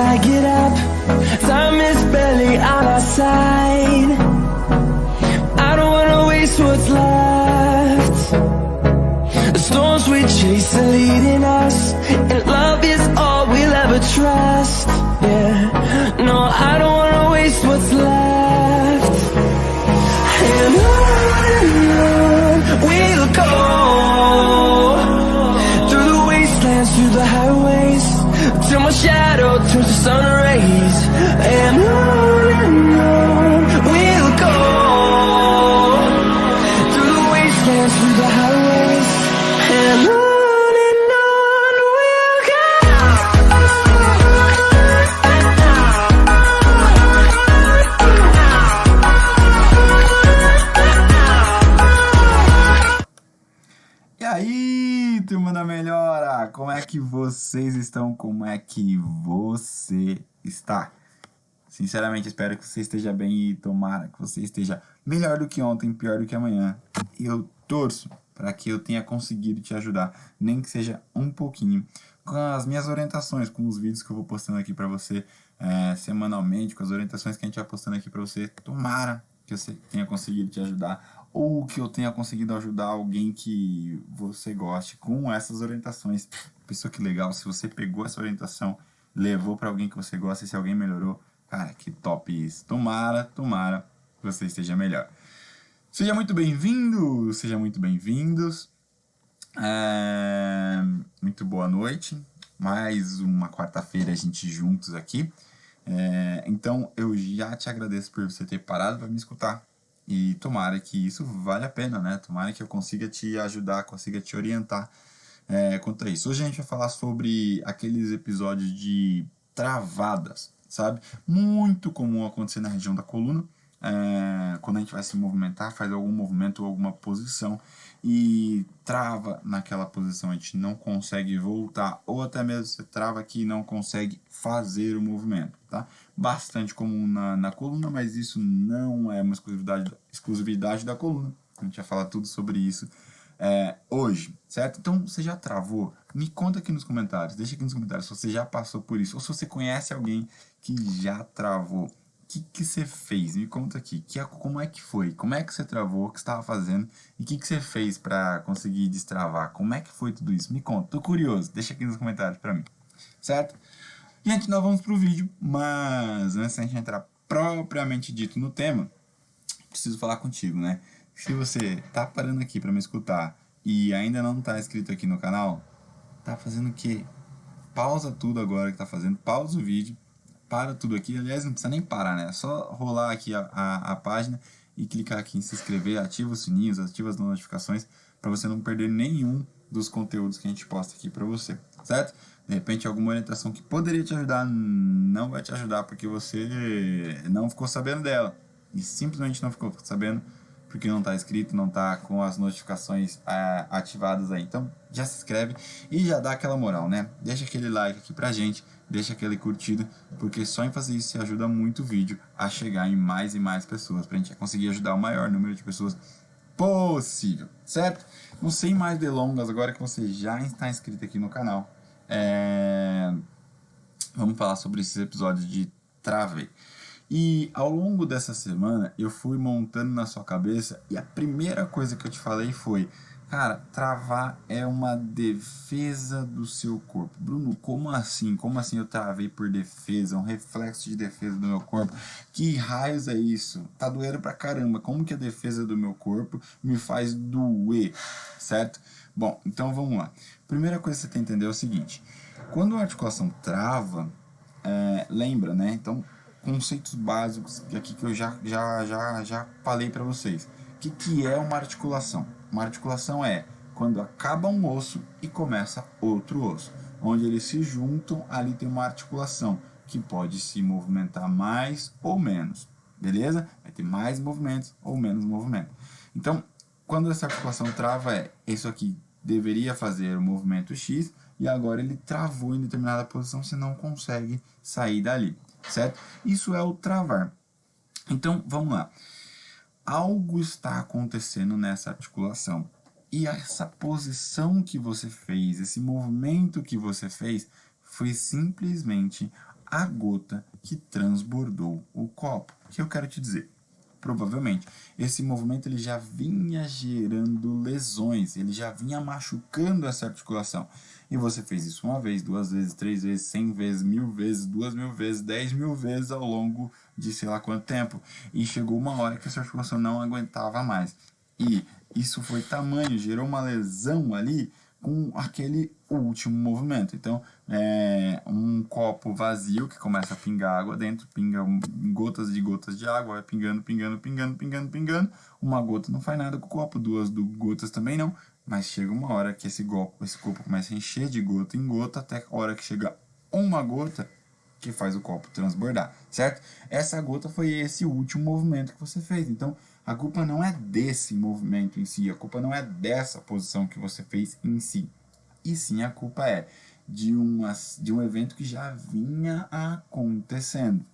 I get up. Time is barely on our side. I don't wanna waste what's left. The storms we chase are leading us, and love is all we'll ever trust. Yeah, no, I don't wanna waste what's left. And on we'll go, through the wastelands, through the highways, till my shadow turns to sun rays. And on we'll go, through the wastelands, through the highways, and on we'll go. E aí, turma da Melhora, como é que vocês estão? Como é que você está? Sinceramente, espero que você esteja bem e tomara que você esteja melhor do que ontem, pior do que amanhã. Eu torço para que eu tenha conseguido te ajudar, nem que seja um pouquinho, com as minhas orientações, com os vídeos que eu vou postando aqui para você semanalmente, com as orientações que a gente vai postando aqui para você. Tomara que eu tenha conseguido te ajudar, ou que eu tenha conseguido ajudar alguém que você goste com essas orientações. Pessoa, que legal, se você pegou essa orientação, levou para alguém que você gosta, e se alguém melhorou, cara, que top isso. Tomara que você esteja melhor. Seja muito bem-vindo, seja muito bem-vindos. Muito boa noite. Mais uma quarta-feira a gente juntos aqui. Então eu já te agradeço por você ter parado para me escutar. E tomara que isso vale a pena, né? Tomara que eu consiga te ajudar, consiga te orientar quanto a isso. Hoje a gente vai falar sobre aqueles episódios de travadas, sabe? Muito comum acontecer na região da coluna, quando a gente vai se movimentar, faz algum movimento ou alguma posição e trava naquela posição, a gente não consegue voltar, ou até mesmo você trava aqui e não consegue fazer o movimento, tá? Bastante comum na coluna, mas isso não é uma exclusividade da coluna. A gente vai falar tudo sobre isso hoje, certo? Então, você já travou? Me conta aqui nos comentários, deixa aqui nos comentários se você já passou por isso, ou se você conhece alguém que já travou. O que você fez? Me conta aqui. Como é que foi? Como é que você travou? O que você estava fazendo? E o que você fez para conseguir destravar? Como é que foi tudo isso? Me conta. Tô curioso. Deixa aqui nos comentários para mim. Certo? Gente, nós vamos pro vídeo. Mas antes de a gente entrar propriamente dito no tema, preciso falar contigo, né? Se você tá parando aqui para me escutar e ainda não tá inscrito aqui no canal, tá fazendo o quê? Pausa tudo agora que tá fazendo. Pausa o vídeo. Para tudo aqui, aliás, não precisa nem parar, né? É só rolar aqui a página e clicar aqui em se inscrever, ativa os sininhos, ativa as notificações para você não perder nenhum dos conteúdos que a gente posta aqui para você, certo? De repente, alguma orientação que poderia te ajudar não vai te ajudar porque você não ficou sabendo dela e simplesmente não ficou sabendo porque não está inscrito, não está com as notificações ativadas aí. Então, já se inscreve e já dá aquela moral, né? Deixa aquele like aqui pra gente, deixa aquele curtido, porque só em fazer isso ajuda muito o vídeo a chegar em mais e mais pessoas, pra gente conseguir ajudar o maior número de pessoas possível, certo? Não sem mais delongas, agora que você já está inscrito aqui no canal, vamos falar sobre esses episódios de travei. E ao longo dessa semana eu fui montando na sua cabeça e a primeira coisa que eu te falei foi: cara, travar é uma defesa do seu corpo. Bruno, como assim? Como assim eu travei por defesa? Um reflexo de defesa do meu corpo? Que raios é isso? Tá doendo pra caramba. Como que a defesa do meu corpo me faz doer? Certo? Bom, então vamos lá. Primeira coisa que você tem que entender é o seguinte: quando a articulação trava, lembra, né? Então, conceitos básicos aqui que eu já falei para vocês. O que é uma articulação? Uma articulação é quando acaba um osso e começa outro osso. Onde eles se juntam, ali tem uma articulação que pode se movimentar mais ou menos. Beleza? Vai ter mais movimentos ou menos movimentos. Então, quando essa articulação trava, isso aqui deveria fazer o movimento X e agora ele travou em determinada posição, você não consegue sair dali. Certo? Isso é o travar. Então, vamos lá. Algo está acontecendo nessa articulação. E essa posição que você fez, esse movimento que você fez, foi simplesmente a gota que transbordou o copo. O que eu quero te dizer? Provavelmente, esse movimento ele já vinha gerando lesões, ele já vinha machucando essa articulação. E você fez isso uma vez, 2 vezes, 3 vezes, 100 vezes, 1000 vezes, 2000 vezes, 10.000 vezes ao longo de sei lá quanto tempo. E chegou uma hora que essa articulação não aguentava mais. E isso foi tamanho, gerou uma lesão ali com aquele último movimento. Então, um copo vazio que começa a pingar água dentro, pinga gotas de água, vai pingando, pingando, pingando, pingando, pingando. Uma gota não faz nada com o copo, 2 gotas também não, mas chega uma hora que esse copo começa a encher de gota em gota, até a hora que chega uma gota que faz o copo transbordar, certo? Essa gota foi esse último movimento que você fez. Então, a culpa não é desse movimento em si, a culpa não é dessa posição que você fez em si. E sim, a culpa é de um evento que já vinha acontecendo,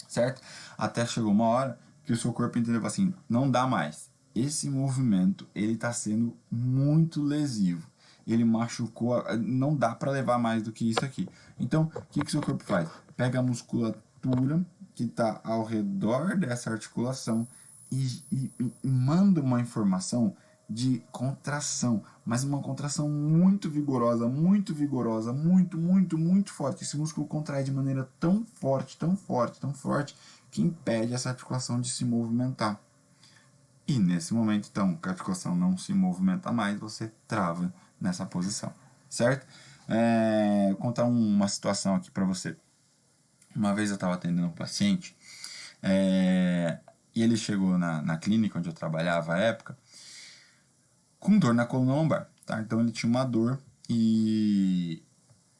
certo? Até chegou uma hora que o seu corpo entendeu assim, não dá mais. Esse movimento, ele está sendo muito lesivo. Ele machucou, não dá para levar mais do que isso aqui. Então, o que o seu corpo faz? Pega a musculatura que está ao redor dessa articulação e manda uma informação de contração, mas uma contração muito vigorosa, muito vigorosa, muito, muito, muito forte. Esse músculo contrai de maneira tão forte, tão forte, tão forte, que impede essa articulação de se movimentar. E nesse momento, então, que a articulação não se movimenta mais, você trava nessa posição, certo? Vou contar uma situação aqui para você. Uma vez eu estava atendendo um paciente, e ele chegou na clínica onde eu trabalhava à época, com dor na coluna lombar, tá? Então ele tinha uma dor e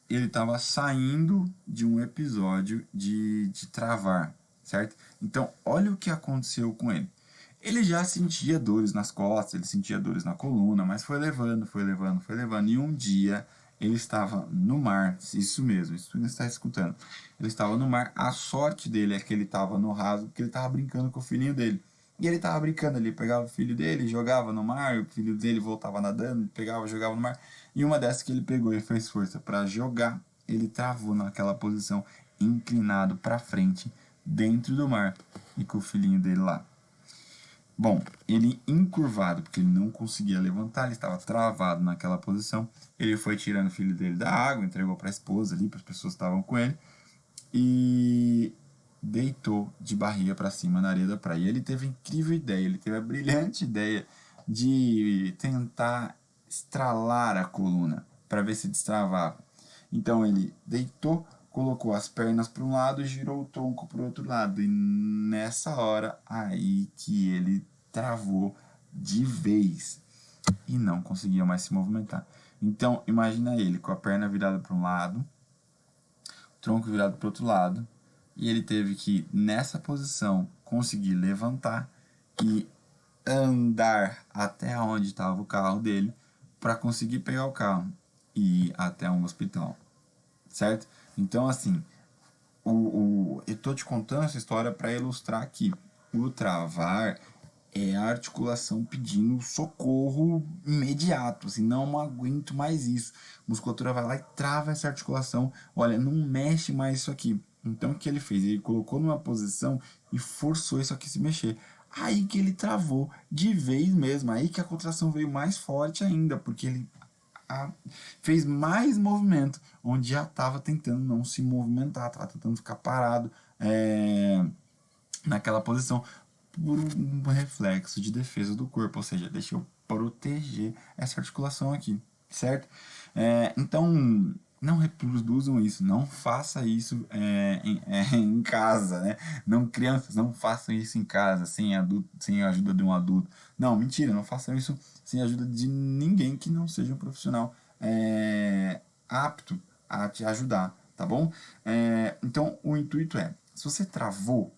ele estava saindo de um episódio de travar, certo? Então, olha o que aconteceu com ele. Ele já sentia dores nas costas, ele sentia dores na coluna, mas foi levando, foi levando, foi levando. E um dia ele estava no mar, isso mesmo, isso que você está escutando. Ele estava no mar, a sorte dele é que ele estava no raso, porque ele estava brincando com o filhinho dele. E ele estava brincando ali, pegava o filho dele, jogava no mar, o filho dele voltava nadando, pegava, jogava no mar. E uma dessas que ele pegou e fez força para jogar, ele travou naquela posição, inclinado para frente, dentro do mar, e com o filhinho dele lá. Bom, ele encurvado, porque ele não conseguia levantar, ele estava travado naquela posição. Ele foi tirando o filho dele da água, entregou para a esposa ali, para as pessoas que estavam com ele, e deitou de barriga para cima na areia da praia. E ele teve a incrível ideia, ele teve a brilhante ideia de tentar estralar a coluna para ver se destravava. Então ele deitou, colocou as pernas para um lado e girou o tronco para o outro lado. E nessa hora aí que ele travou de vez e não conseguia mais se movimentar. Então imagina ele com a perna virada para um lado, o tronco virado para o outro lado, e ele teve que nessa posição conseguir levantar e andar até onde estava o carro dele para conseguir pegar o carro e ir até um hospital, certo? Então assim, eu estou te contando essa história para ilustrar que o travar é a articulação pedindo socorro imediato, assim, não aguento mais isso. A musculatura vai lá e trava essa articulação, olha, não mexe mais isso aqui. Então o que ele fez? Ele colocou numa posição e forçou isso aqui se mexer. Aí que ele travou de vez mesmo, aí que a contração veio mais forte ainda, porque ele fez mais movimento, onde já estava tentando não se movimentar, estava tentando ficar parado naquela posição, por um reflexo de defesa do corpo, ou seja, deixa eu proteger essa articulação aqui, certo? Então, não reproduzam isso, não faça isso em casa, né? Não, crianças, não façam isso em casa, sem a ajuda de um adulto. Não, mentira, não façam isso sem a ajuda de ninguém que não seja um profissional apto a te ajudar, tá bom? Então, o intuito é, se você travado,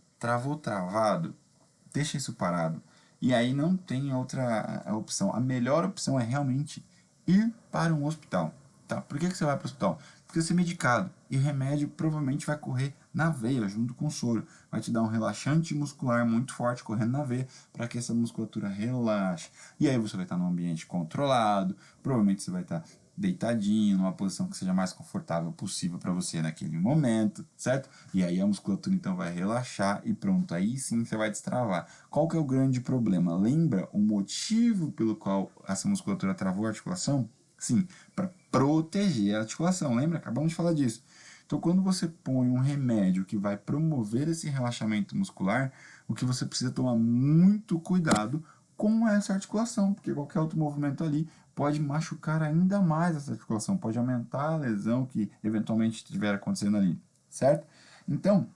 deixa isso parado. E aí não tem outra opção. A melhor opção é realmente ir para um hospital. Tá? Por que você vai para o hospital? Porque você é medicado. E o remédio provavelmente vai correr na veia, junto com o soro. Vai te dar um relaxante muscular muito forte correndo na veia, para que essa musculatura relaxe. E aí você vai estar num ambiente controlado. Provavelmente você vai estar deitadinho, numa posição que seja mais confortável possível para você naquele momento, certo? E aí a musculatura então vai relaxar e pronto, aí sim você vai destravar. Qual que é o grande problema? Lembra o motivo pelo qual essa musculatura travou a articulação? Sim, para proteger a articulação, lembra? Acabamos de falar disso. Então, quando você põe um remédio que vai promover esse relaxamento muscular, o que você precisa tomar muito cuidado com essa articulação, porque qualquer outro movimento ali pode machucar ainda mais essa articulação, pode aumentar a lesão que eventualmente estiver acontecendo ali, certo? Então,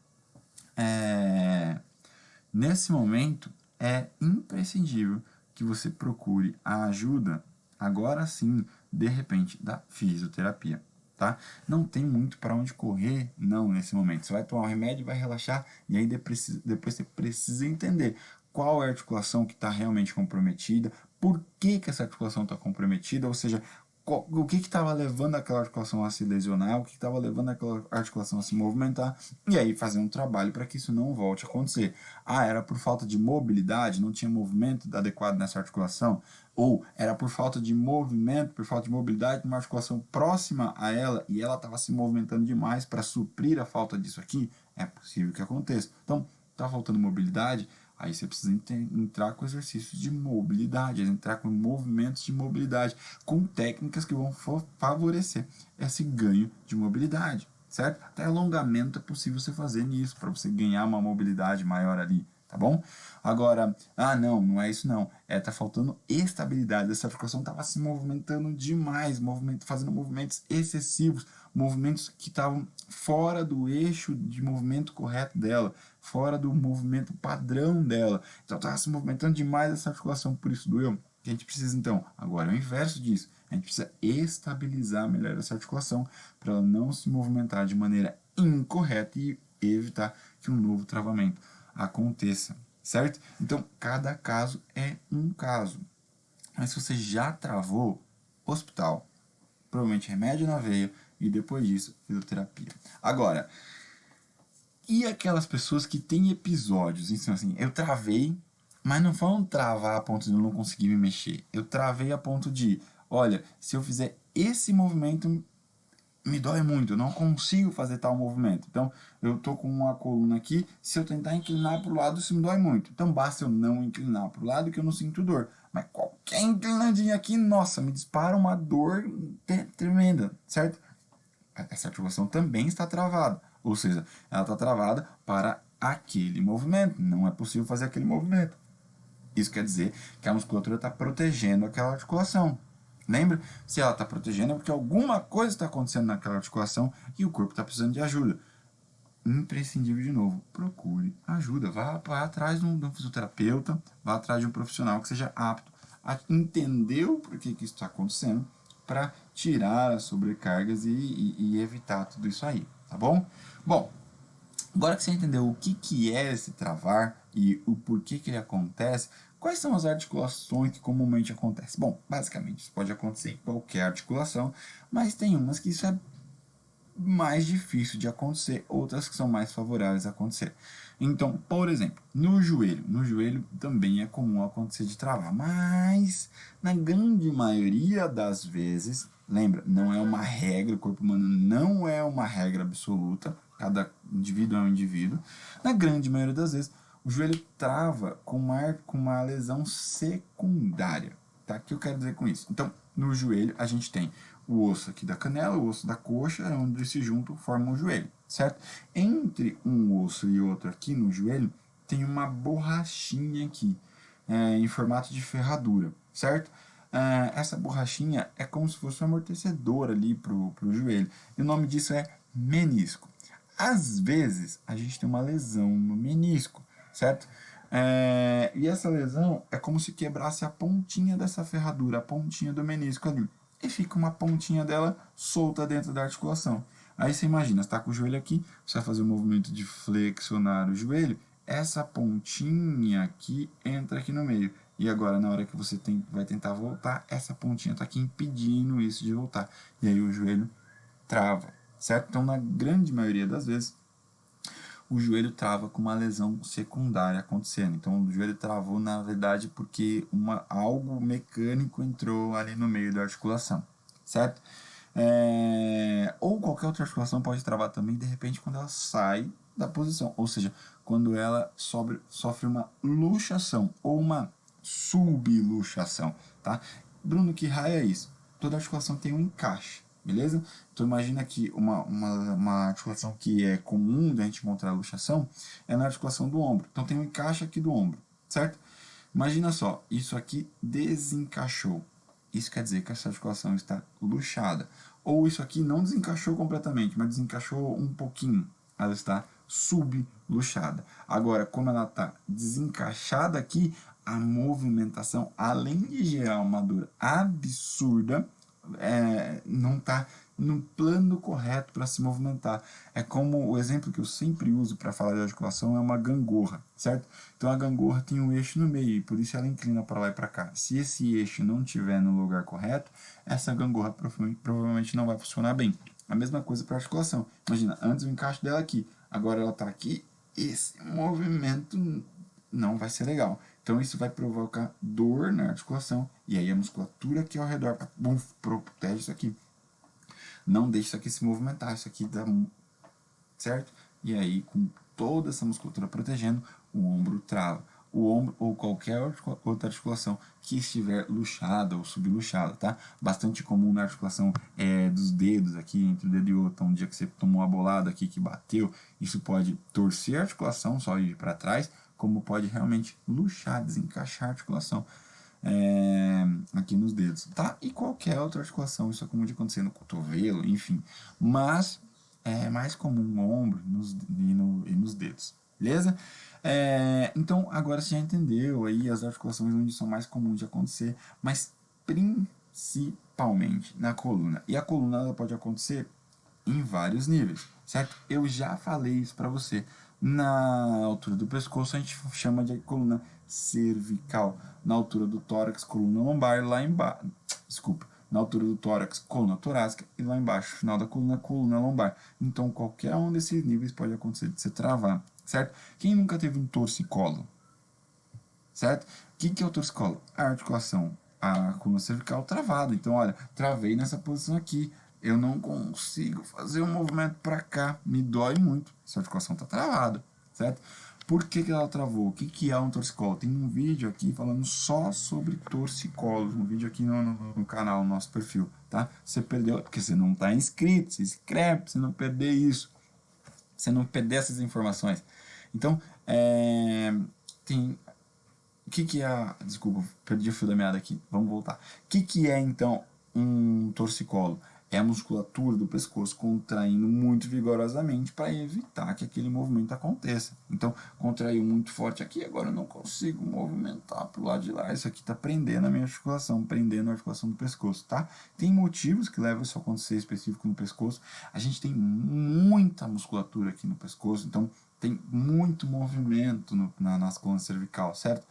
nesse momento, é imprescindível que você procure a ajuda, agora sim, de repente, da fisioterapia, tá? Não tem muito para onde correr, não, nesse momento. Você vai tomar um remédio, vai relaxar, e aí depois você precisa entender qual é a articulação que está realmente comprometida, por que essa articulação está comprometida, ou seja, o que estava levando aquela articulação a se lesionar, o que estava levando aquela articulação a se movimentar, e aí fazer um trabalho para que isso não volte a acontecer. Ah, era por falta de mobilidade, não tinha movimento adequado nessa articulação, ou era por falta de movimento, por falta de mobilidade numa articulação próxima a ela, e ela estava se movimentando demais para suprir a falta disso aqui, é possível que aconteça. Então, está faltando mobilidade, aí você precisa entrar com exercícios de mobilidade, entrar com movimentos de mobilidade, com técnicas que vão favorecer esse ganho de mobilidade, certo? Até alongamento é possível você fazer nisso, para você ganhar uma mobilidade maior ali, tá bom? Agora, não é isso não, tá faltando estabilidade, essa articulação estava se movimentando demais, fazendo movimentos excessivos, movimentos que estavam fora do eixo de movimento correto dela, fora do movimento padrão dela. Então estava se movimentando demais essa articulação, por isso doeu. O que a gente precisa então? Agora é o inverso disso. A gente precisa estabilizar melhor essa articulação para ela não se movimentar de maneira incorreta e evitar que um novo travamento aconteça, certo? Então cada caso é um caso. Mas se você já travou, hospital, provavelmente remédio na veia, e depois disso, fisioterapia. Agora, e aquelas pessoas que têm episódios, então assim, eu travei, mas não foi um travar a ponto de eu não conseguir me mexer. Eu travei a ponto de, olha, se eu fizer esse movimento, me dói muito, eu não consigo fazer tal movimento. Então, eu tô com uma coluna aqui, se eu tentar inclinar para o lado, isso me dói muito. Então, basta eu não inclinar para o lado que eu não sinto dor. Mas qualquer inclinadinha aqui, nossa, me dispara uma dor tremenda, certo? Essa articulação também está travada, ou seja, ela está travada para aquele movimento, não é possível fazer aquele movimento. Isso quer dizer que a musculatura está protegendo aquela articulação. Lembra? Se ela está protegendo é porque alguma coisa está acontecendo naquela articulação e o corpo está precisando de ajuda. Imprescindível de novo, procure ajuda, vá atrás de um fisioterapeuta, vá atrás de um profissional que seja apto a entender o porquê que isso está acontecendo, para tirar as sobrecargas e evitar tudo isso aí, tá bom? Bom, agora que você entendeu o que é esse travar e o porquê que ele acontece, quais são as articulações que comumente acontecem? Bom, basicamente isso pode acontecer em qualquer articulação, mas tem umas que isso é mais difícil de acontecer, outras que são mais favoráveis a acontecer. Então, por exemplo, no joelho também é comum acontecer de travar, mas na grande maioria das vezes, lembra, não é uma regra, o corpo humano não é uma regra absoluta, cada indivíduo é um indivíduo, na grande maioria das vezes, o joelho trava com uma lesão secundária, tá? O que eu quero dizer com isso? Então, no joelho a gente tem o osso aqui da canela, o osso da coxa, onde eles se juntam, formam o joelho, certo? Entre um osso e outro aqui no joelho, tem uma borrachinha aqui, em formato de ferradura, certo? Essa borrachinha é como se fosse um amortecedor ali pro joelho, e o nome disso é menisco. Às vezes, a gente tem uma lesão no menisco, certo? E essa lesão é como se quebrasse a pontinha dessa ferradura, a pontinha do menisco ali, e fica uma pontinha dela solta dentro da articulação. Aí você imagina, você está com o joelho aqui, você vai fazer o movimento de flexionar o joelho, essa pontinha aqui entra aqui no meio. E agora, na hora que você vai tentar voltar, essa pontinha está aqui impedindo isso de voltar. E aí o joelho trava, certo? Então, na grande maioria das vezes, o joelho trava com uma lesão secundária acontecendo. Então, o joelho travou, na verdade, porque algo mecânico entrou ali no meio da articulação, certo? Ou qualquer outra articulação pode travar também, de repente, quando ela sai da posição, ou seja, quando ela sofre uma luxação ou uma subluxação, tá? Bruno, que raio é isso? Toda articulação tem um encaixe, beleza? Então imagina que uma articulação que é comum da gente encontrar luxação é na articulação do ombro. Então tem um encaixe aqui do ombro, certo? Imagina só, isso aqui desencaixou. Isso quer dizer que essa articulação está luxada. Ou isso aqui não desencaixou completamente, mas desencaixou um pouquinho. Ela está subluxada. Agora, como ela está desencaixada aqui, a movimentação, além de gerar uma dor absurda, não está no plano correto para se movimentar. É como o exemplo que eu sempre uso para falar de articulação é uma gangorra, certo? Então a gangorra tem um eixo no meio e por isso ela inclina para lá e para cá. Se esse eixo não estiver no lugar correto, essa gangorra provavelmente não vai funcionar bem. A mesma coisa para a articulação. Imagina, antes o encaixe dela aqui, agora ela está aqui, esse movimento não vai ser legal. Então isso vai provocar dor na articulação e aí a musculatura aqui ao redor protege isso aqui. Não deixa isso aqui se movimentar, isso aqui dá certo? E aí, com toda essa musculatura protegendo, o ombro trava. O ombro ou qualquer outra articulação que estiver luxada ou subluxada, tá? Bastante comum na articulação dos dedos aqui, entre o dedo e o outro. Um dia que você tomou uma bolada aqui que bateu, isso pode torcer a articulação, só ir para trás, como pode realmente luxar, desencaixar a articulação. Aqui nos dedos, tá? E qualquer outra articulação, isso é comum de acontecer no cotovelo, enfim. Mas é mais comum no ombro e nos dedos, beleza? Então, agora você já entendeu aí as articulações onde são mais comuns de acontecer, mas principalmente na coluna. E a coluna ela pode acontecer em vários níveis, certo? Eu já falei isso para você. Na altura do pescoço a gente chama de coluna cervical. Na altura do tórax, coluna lombar, lá embaixo. Desculpa. Na altura do tórax, coluna torácica e lá embaixo, final da coluna, coluna lombar. Então qualquer um desses níveis pode acontecer de você travar, certo? Quem nunca teve um torcicolo? Certo? O que é o torcicolo? A articulação, a coluna cervical travada. Então, olha, travei nessa posição aqui. Eu não consigo fazer um movimento para cá. Me dói muito. Essa articulação está travada, certo? Por que ela travou? O que é um torcicolo? Tem um vídeo aqui falando só sobre torcicolos. Um vídeo aqui no canal, no nosso perfil, tá? Você perdeu, porque você não está inscrito. Se inscreve para você não perder isso. Você não perder essas informações. Então, tem... O que é... Desculpa, perdi o fio da meada aqui. Vamos voltar. O que é, então, um torcicolo? É a musculatura do pescoço contraindo muito vigorosamente para evitar que aquele movimento aconteça. Então, contraiu muito forte aqui, agora eu não consigo movimentar para o lado de lá. Isso aqui está prendendo a minha articulação, prendendo a articulação do pescoço, tá? Tem motivos que levam isso a acontecer específico no pescoço. A gente tem muita musculatura aqui no pescoço, então tem muito movimento na coluna cervical, certo?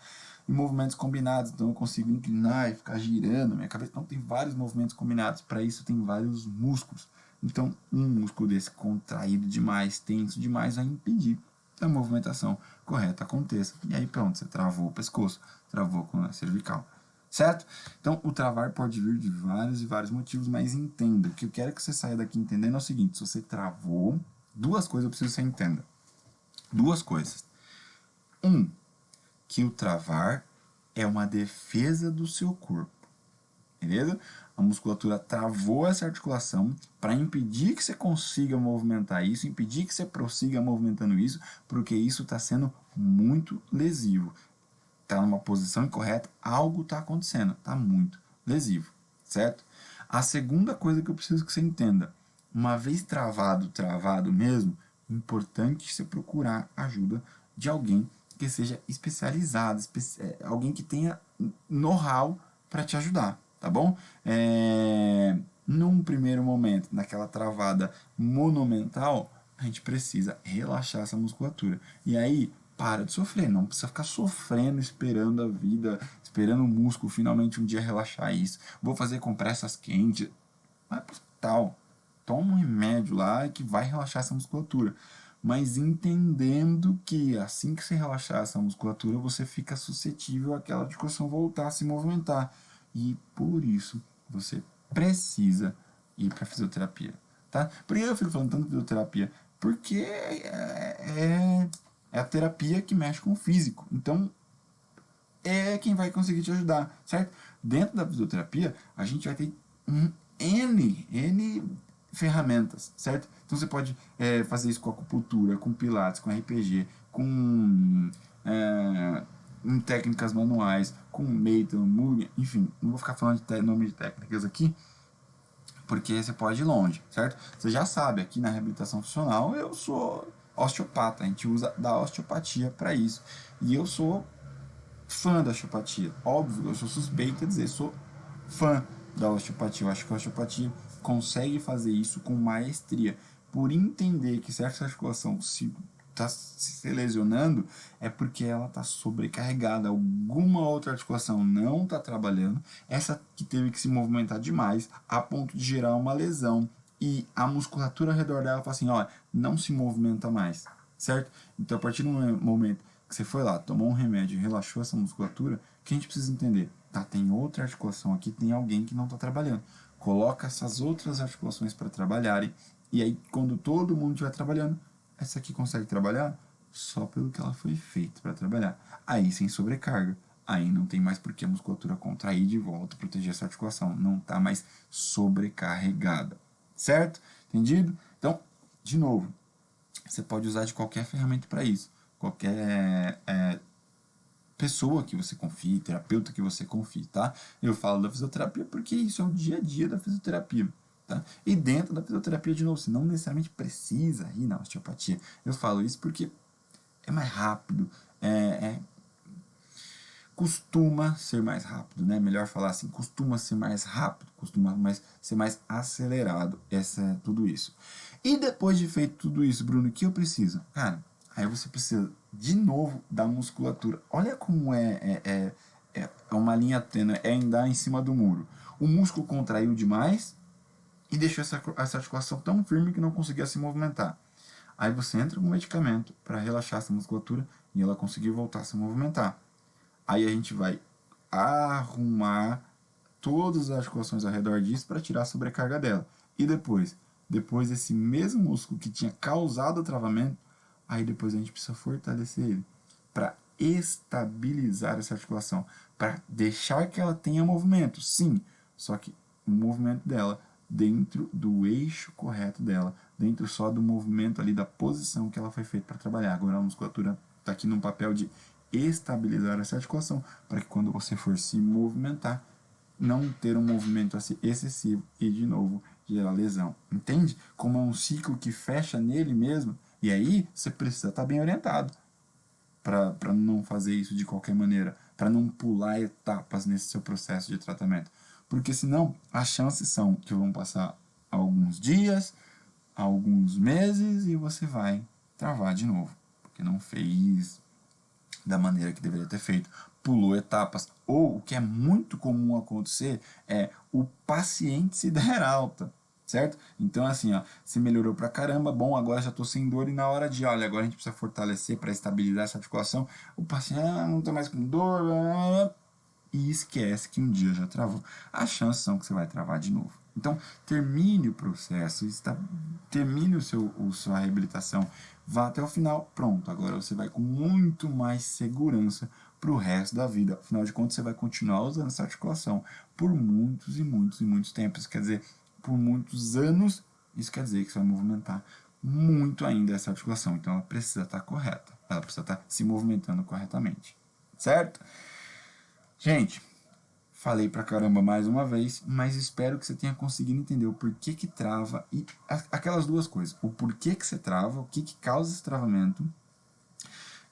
E movimentos combinados, então eu consigo inclinar e ficar girando a minha cabeça. Então tem vários movimentos combinados, para isso tem vários músculos. Então um músculo desse contraído demais, tenso demais, vai impedir que a movimentação correta aconteça. E aí pronto, você travou o pescoço, travou a coluna cervical, certo? Então o travar pode vir de vários e vários motivos, mas entenda, o que eu quero que você saia daqui entendendo é o seguinte: se você travou, duas coisas eu preciso que você entenda. Duas coisas. Que o travar é uma defesa do seu corpo, beleza? A musculatura travou essa articulação para impedir que você consiga movimentar isso, impedir que você prossiga movimentando isso, porque isso está sendo muito lesivo. Está numa posição incorreta, algo está acontecendo, está muito lesivo, certo? A segunda coisa que eu preciso que você entenda: uma vez travado mesmo, é importante você procurar ajuda de alguém que seja especializado, alguém que tenha know-how para te ajudar, tá bom? Num primeiro momento, naquela travada monumental, a gente precisa relaxar essa musculatura. E aí, para de sofrer, não precisa ficar sofrendo, esperando a vida, esperando o músculo finalmente um dia relaxar isso. Vou fazer compressas quentes. Vai pro hospital, toma um remédio lá que vai relaxar essa musculatura. Mas entendendo que assim que você relaxar essa musculatura, você fica suscetível àquela articulação voltar a se movimentar. E por isso, você precisa ir para fisioterapia, tá? Por que eu fico falando tanto de fisioterapia? Porque é a terapia que mexe com o físico. Então, é quem vai conseguir te ajudar, certo? Dentro da fisioterapia, a gente vai ter N ferramentas, certo? Então você pode fazer isso com acupuntura, com pilates, com RPG, com em técnicas manuais, com Maton, Mugen, enfim, não vou ficar falando de nome de técnicas aqui, porque você pode ir longe, certo? Você já sabe, aqui na reabilitação funcional eu sou osteopata, a gente usa da osteopatia para isso. E eu sou fã da osteopatia. Óbvio, eu sou suspeito de dizer, sou fã da osteopatia. Eu acho que a osteopatia consegue fazer isso com maestria. Por entender que certa articulação se está se lesionando, é porque ela está sobrecarregada. Alguma outra articulação não está trabalhando. Essa que teve que se movimentar demais a ponto de gerar uma lesão. E a musculatura ao redor dela fala assim, olha, não se movimenta mais, certo? Então, a partir do momento que você foi lá, tomou um remédio e relaxou essa musculatura, o que a gente precisa entender? Tá, tem outra articulação aqui, tem alguém que não está trabalhando. Coloca essas outras articulações para trabalharem, e aí quando todo mundo estiver trabalhando, essa aqui consegue trabalhar só pelo que ela foi feita para trabalhar. Aí sem sobrecarga. Aí não tem mais por que a musculatura contrair de volta, proteger essa articulação. Não está mais sobrecarregada. Certo? Entendido? Então, de novo, você pode usar de qualquer ferramenta para isso. Qualquer pessoa que você confie, terapeuta que você confie, tá? Eu falo da fisioterapia porque isso é o dia a dia da fisioterapia, tá? E dentro da fisioterapia, de novo, você não necessariamente precisa ir na osteopatia. Eu falo isso porque é mais rápido, costuma ser mais rápido, né? Melhor falar assim, costuma ser mais rápido, ser mais acelerado, tudo isso. E depois de feito tudo isso, Bruno, o que eu preciso? Cara, aí você precisa de novo da musculatura. Olha como é uma linha tênue, é andar em cima do muro. O músculo contraiu demais e deixou essa articulação tão firme que não conseguia se movimentar. Aí você entra com medicamento para relaxar essa musculatura e ela conseguir voltar a se movimentar. Aí a gente vai arrumar todas as articulações ao redor disso para tirar a sobrecarga dela. E depois desse mesmo músculo que tinha causado o travamento, aí depois a gente precisa fortalecer ele para estabilizar essa articulação, para deixar que ela tenha movimento, sim, só que o movimento dela dentro do eixo correto dela, dentro só do movimento ali da posição que ela foi feita para trabalhar. Agora a musculatura está aqui no papel de estabilizar essa articulação para que quando você for se movimentar, não ter um movimento excessivo e de novo gerar lesão. Entende? Como é um ciclo que fecha nele mesmo, e aí você precisa estar bem orientado para não fazer isso de qualquer maneira, para não pular etapas nesse seu processo de tratamento. Porque senão as chances são que vão passar alguns dias, alguns meses e você vai travar de novo, porque não fez da maneira que deveria ter feito, pulou etapas. Ou o que é muito comum acontecer é o paciente se der alta, certo? Então assim, ó, se melhorou pra caramba, bom, agora já tô sem dor, e na hora de, olha, agora a gente precisa fortalecer para estabilizar essa articulação, o paciente, não tô mais com dor, e esquece que um dia já travou. As chances são que você vai travar de novo. Então, termine o processo, termine sua reabilitação, vá até o final, pronto, agora você vai com muito mais segurança para o resto da vida. Afinal de contas, você vai continuar usando essa articulação por muitos e muitos e muitos tempos. Isso quer dizer, por muitos anos, isso quer dizer que você vai movimentar muito ainda essa articulação. Então, ela precisa estar correta, ela precisa estar se movimentando corretamente, certo? Gente, falei pra caramba mais uma vez, mas espero que você tenha conseguido entender o porquê que trava e aquelas duas coisas. O porquê que você trava, o que causa esse travamento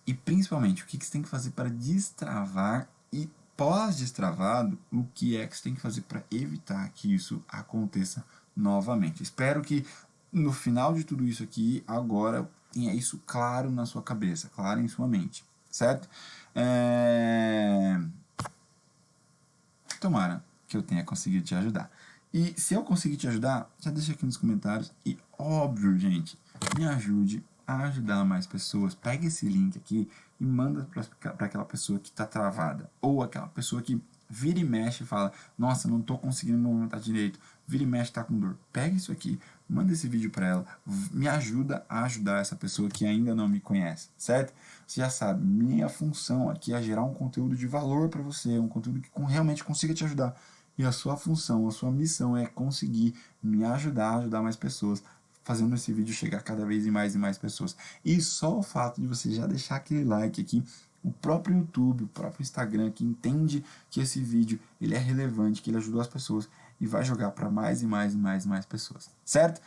e principalmente o que você tem que fazer para destravar e pós-destravado, o que é que você tem que fazer para evitar que isso aconteça novamente. Espero que no final de tudo isso aqui, agora tenha isso claro na sua cabeça, claro em sua mente, certo? Tomara que eu tenha conseguido te ajudar. E se eu conseguir te ajudar, já deixa aqui nos comentários. E óbvio, gente, me ajude a ajudar mais pessoas. Pega esse link aqui e manda para aquela pessoa que está travada. Ou aquela pessoa que vira e mexe e fala, nossa, não tô conseguindo me movimentar direito, vira e mexe, tá com dor. Pega isso aqui, manda esse vídeo para ela, me ajuda a ajudar essa pessoa que ainda não me conhece, certo? Você já sabe, minha função aqui é gerar um conteúdo de valor para você, um conteúdo que realmente consiga te ajudar. E a sua função, a sua missão é conseguir me ajudar a ajudar mais pessoas, fazendo esse vídeo chegar cada vez em mais pessoas. E só o fato de você já deixar aquele like aqui, o próprio YouTube, o próprio Instagram, que entende que esse vídeo ele é relevante, que ele ajudou as pessoas e vai jogar para mais e mais pessoas, certo?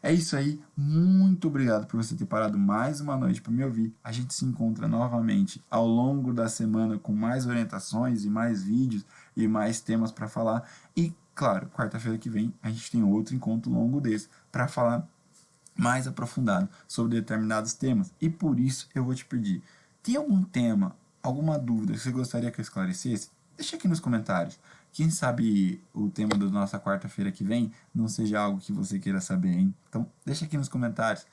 É isso aí, muito obrigado por você ter parado mais uma noite para me ouvir. A gente se encontra novamente ao longo da semana com mais orientações e mais vídeos e mais temas para falar. E, claro, quarta-feira que vem a gente tem outro encontro longo desse para falar mais aprofundado sobre determinados temas. E por isso eu vou te pedir, tem algum tema, alguma dúvida que você gostaria que eu esclarecesse? Deixa aqui nos comentários. Quem sabe o tema da nossa quarta-feira que vem não seja algo que você queira saber, hein? Então, deixa aqui nos comentários.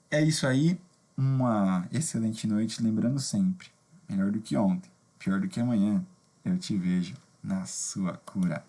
É isso aí. Uma excelente noite. Lembrando sempre, melhor do que ontem, pior do que amanhã, eu te vejo na sua cura.